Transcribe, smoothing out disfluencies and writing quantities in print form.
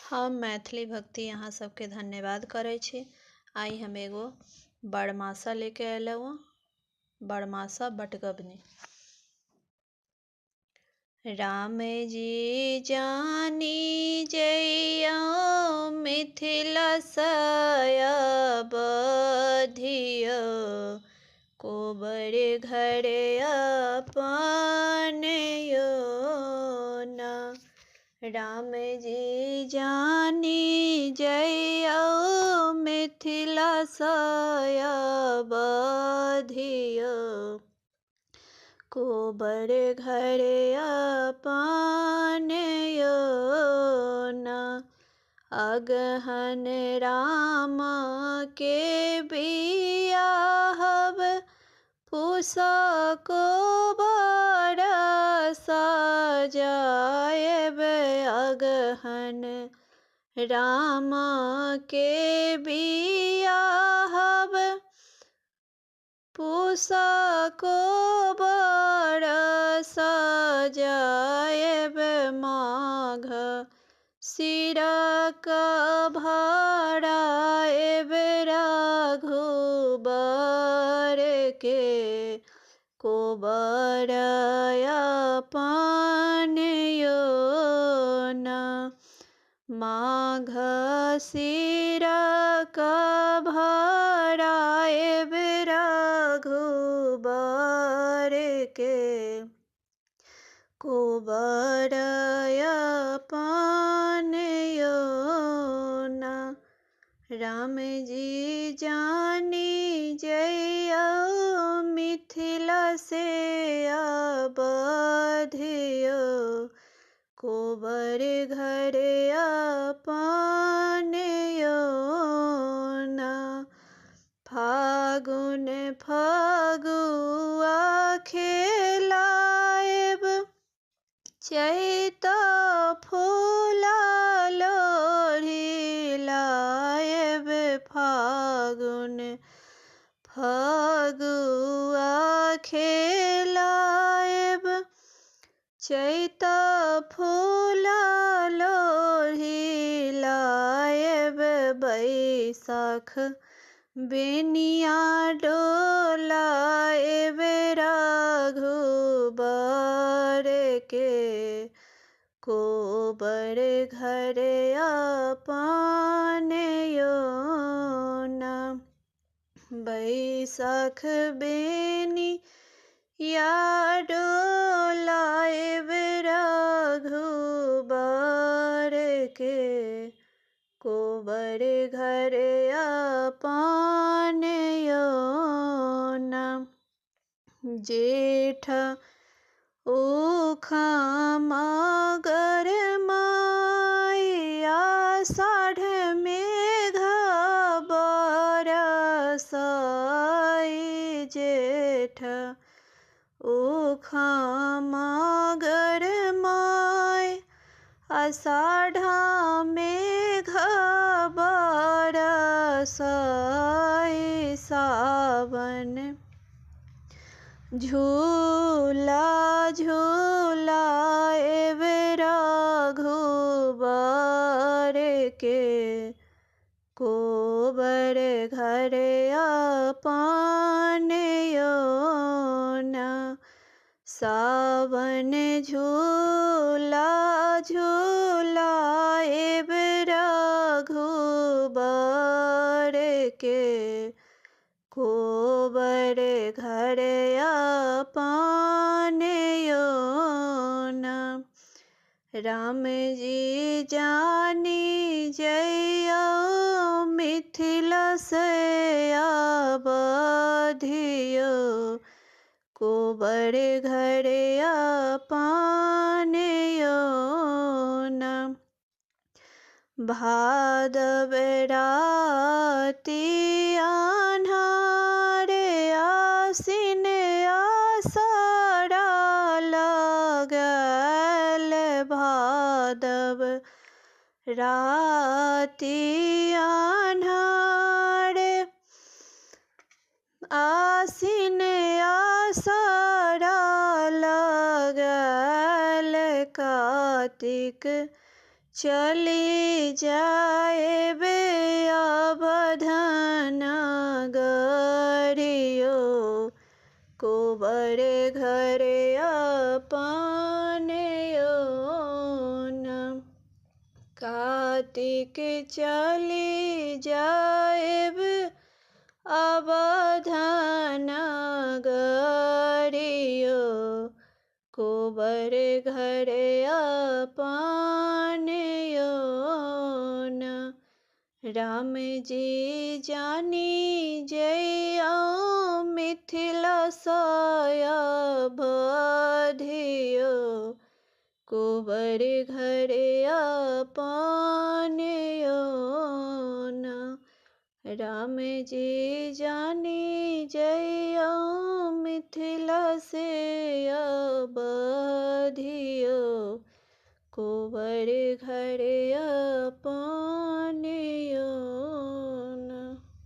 हम मैथिली भक्ति यहाँ सबके धन्यवाद करै छी। आई हम एगो बरमासा लेके अयलहुँ। बरमासा बटगबनी। राम जी जानी जइयो मिथिला बधियो कोबर घर अपन यो ना। राम जी जानी जइयो मिथिला बधियो कोबर घर अपन यो ना। अगहन राम के बियाहब पूसा को सजाएब। अगहन राम के बियाहब पूसा को सजाएब। माघ सिरक भराएब रघुबर के कोबर अपन यो ना। माघ सिरक भराएब रघुबर के कोबर अपन यो ना। राम जी जानी जइयो मिथिला बधियो कोबर घर अपन यो ना। फागुन फगुआ खेलाएब चैत फूला लोढ़ी लाएब। फागुन फगुआ खेलाएब चैत फूला लोढ़ी लाएब। बैसाख बेनिया डोलाएब रघुबर के कोबर घर अपन यो ना। बैसाख बेनिया डोलाएब रघुबर के कोबर घर अपन यो ना। जेठ उखम गरमाई आषाढ़ मेघ बरसाई। जेठ उखम गरमाई आषाढ़ मेघ बरसाई। सावन झूला झूलाएब रघुबर के कोबर घर अपन यो ना। सावन झूला झूलाएब रघुबर के कोबर घर अपन यो ना। राम जी जानी जइयो मिथिला बधियो कोबर घर अपन यो ना। भादव राति अन्हार आसिन आषाढ़ लगल। भादव राति अन्हार आसिन आषाढ़ लगल। कार्तिक चली जाए बे अवधन गरियो कोबर घरे अपने कार्तिक चली जाएब अवधन गरियो कोबर घरे अपने राम जी जानी जय मिथिला बधियो कोबर घरे अपने राम जी जानी जय मिथिला से बधियो कोबर घरे